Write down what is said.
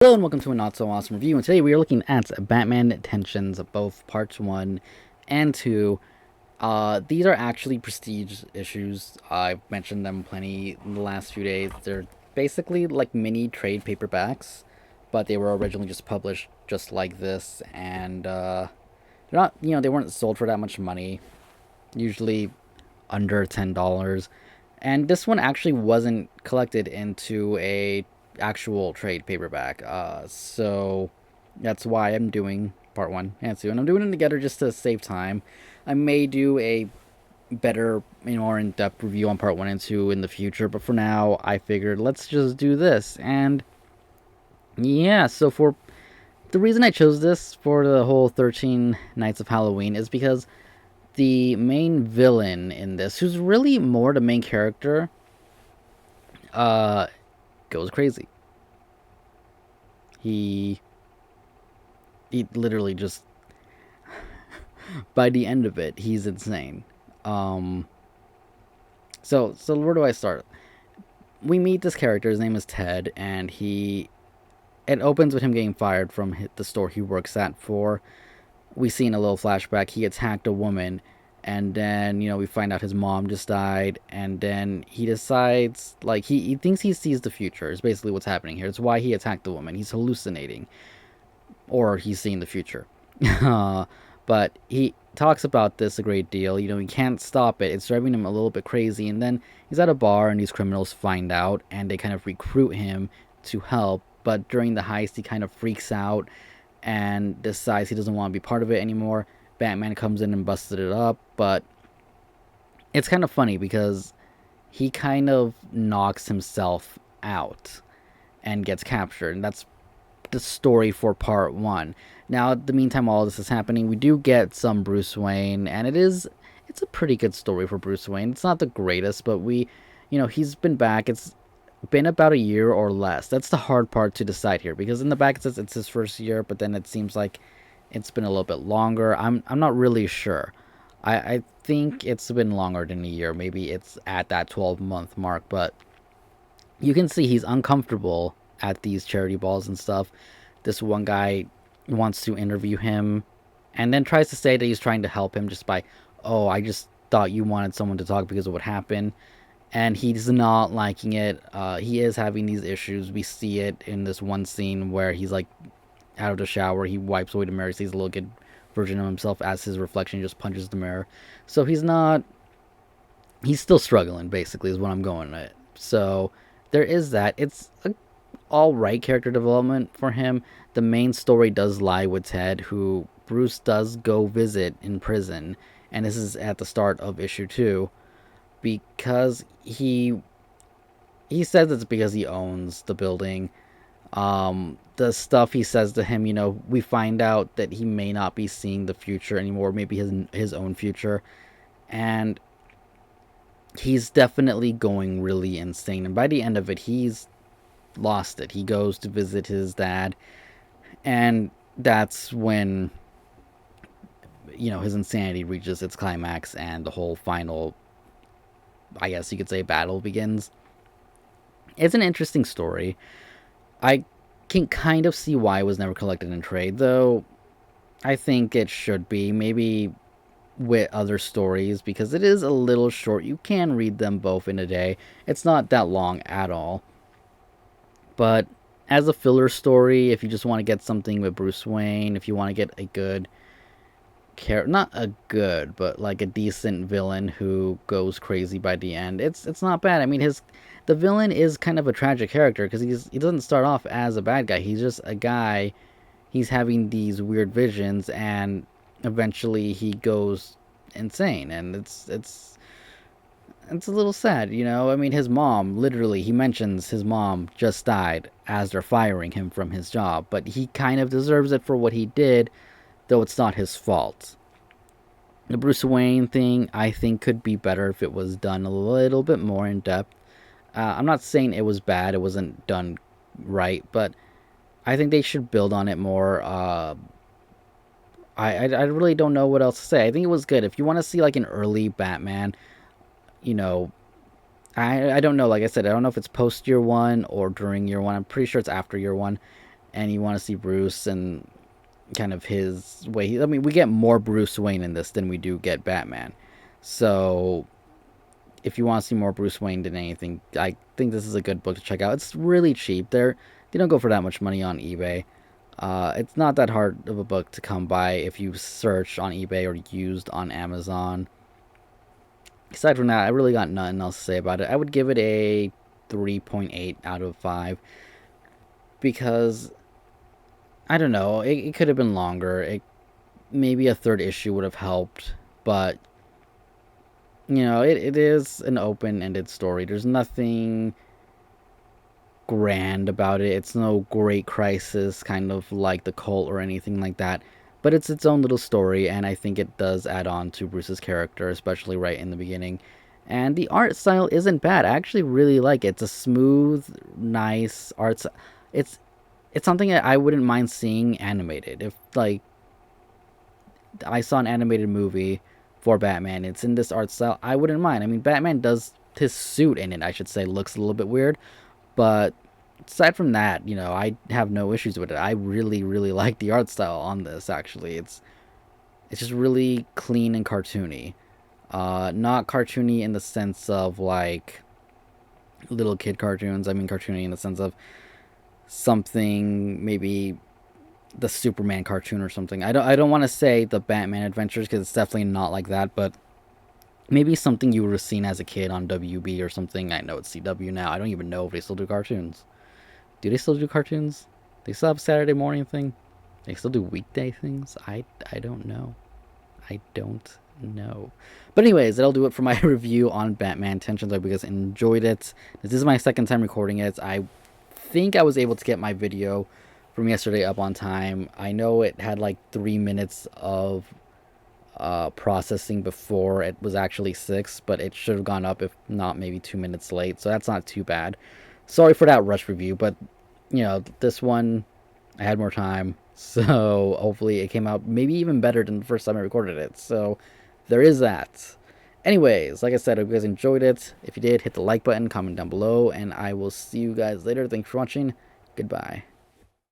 Hello and welcome to a not so awesome review, and today we are looking at Batman Tensions, both parts 1 and 2. These are actually prestige issues. I've mentioned them plenty in the last few days. They're basically like mini trade paperbacks, but they were originally just published just like this, and they're not, they weren't sold for that much money, usually under $10. And this one actually wasn't collected into a actual trade paperback. So that's why I'm doing part 1 and 2, and I'm doing them together just to save time. I may do a better, more in-depth review on part 1 and 2 in the future, but for now, I figured let's just do this. And yeah, so for the reason I chose this for the whole 13 Nights of Halloween is because the main villain in this, who's really more the main character, uh, goes crazy. He literally just by the end of it, he's insane. Um, so where do I start? We meet this character. His name is Ted, and it opens with him getting fired from the store he works at for. We see in a little flashback he attacked a woman, and then we find out his mom just died, and then he decides like he thinks he sees the future. Is basically what's happening here. It's why he attacked the woman. He's hallucinating, or he's seeing the future. But he talks about this a great deal. He can't stop it. It's driving him a little bit crazy. And then he's at a bar, and these criminals find out, and they kind of recruit him to help. But during the heist, he kind of freaks out and decides he doesn't want to be part of it anymore. Batman comes in and busted it up, but it's kind of funny because he kind of knocks himself out and gets captured, and that's the story for part 1. Now, in the meantime, all this is happening. We do get some Bruce Wayne, and it's a pretty good story for Bruce Wayne. It's not the greatest, but he's been back. It's been about a year or less. That's the hard part to decide here, because in the back it says it's his first year, but then it seems like it's been a little bit longer. I'm not really sure. I think it's been longer than a year. Maybe it's at that 12-month mark, but you can see he's uncomfortable at these charity balls and stuff. This one guy wants to interview him and then tries to say that he's trying to help him just by, oh, I just thought you wanted someone to talk because of what happened. And he's not liking it. He is having these issues. We see it in this one scene where he's like out of the shower. He wipes away the mirror, sees a little kid version of himself as his reflection, just punches the mirror. So he's still struggling, basically, is what I'm going at. So there is that. It's a all right character development for him. The main story does lie with Ted, who Bruce does go visit in prison, and this is at the start of issue 2, because he says it's because he owns the building. The stuff he says to him, we find out that he may not be seeing the future anymore, maybe his own future, and he's definitely going really insane. And by the end of it, he's lost it. He goes to visit his dad, and that's when his insanity reaches its climax, and the whole final, I guess you could say, battle begins. It's an interesting story. I can kind of see why it was never collected in trade, though I think it should be, maybe with other stories, because it is a little short. You can read them both in a day. It's not that long at all. But as a filler story, if you just want to get something with Bruce Wayne, if you want to get a good not a good, but like a decent villain who goes crazy by the end, it's not bad. I mean, the villain is kind of a tragic character because he doesn't start off as a bad guy. He's just a guy. He's having these weird visions, and eventually he goes insane, and it's a little sad, I mean, his mom, literally, he mentions his mom just died as they're firing him from his job, but he kind of deserves it for what he did, though it's not his fault. The Bruce Wayne thing, I think, could be better if it was done a little bit more in depth. I'm not saying it was bad, it wasn't done right, but I think they should build on it more. I really don't know what else to say. I think it was good. If you want to see like an early Batman, you know, I don't know. Like I said, I don't know if it's post year 1 or during year 1. I'm pretty sure it's after year 1. and you want to see Bruce and kind of his way. I mean, we get more Bruce Wayne in this than we do get Batman. So if you want to see more Bruce Wayne than anything, I think this is a good book to check out. It's really cheap. They don't go for that much money on eBay. It's not that hard of a book to come by if you search on eBay or used on Amazon. Aside from that, I really got nothing else to say about it. I would give it a 3.8 out of 5 because I don't know. It could have been longer. Maybe a third issue would have helped, but it is an open-ended story. There's nothing grand about it. It's no great crisis, kind of like the Cult or anything like that. But it's its own little story, and I think it does add on to Bruce's character, especially right in the beginning. And the art style isn't bad. I actually really like it. It's a smooth, nice art. It's it's something that I wouldn't mind seeing animated. If like I saw an animated movie for Batman, it's in this art style, I wouldn't mind. I mean, Batman does his suit in it, I should say, looks a little bit weird, but aside from that, I have no issues with it. I really, really like the art style on this. Actually, it's just really clean and cartoony. Not cartoony in the sense of like little kid cartoons. I mean cartoony in the sense of something maybe the Superman cartoon or something. I don't want to say the Batman Adventures because it's definitely not like that, but maybe something you would have seen as a kid on WB or something. I know it's CW now. I don't even know if they still do cartoons. Do they still do cartoons? They still have a Saturday morning thing? They still do weekday things? I don't know. I don't know. But anyways, that'll do it for my review on Batman Tensions. I hope you guys enjoyed it. This is my second time recording it. I think I was able to get my video from yesterday up on time. I know it had like 3 minutes of processing before it was actually 6, but it should have gone up if not maybe 2 minutes late. So that's not too bad. Sorry for that rush review, but this one I had more time, so hopefully it came out maybe even better than the first time I recorded it. So there is that. Anyways, like I said, I hope you guys enjoyed it. If you did, hit the like button, comment down below, and I will see you guys later. Thanks for watching. Goodbye.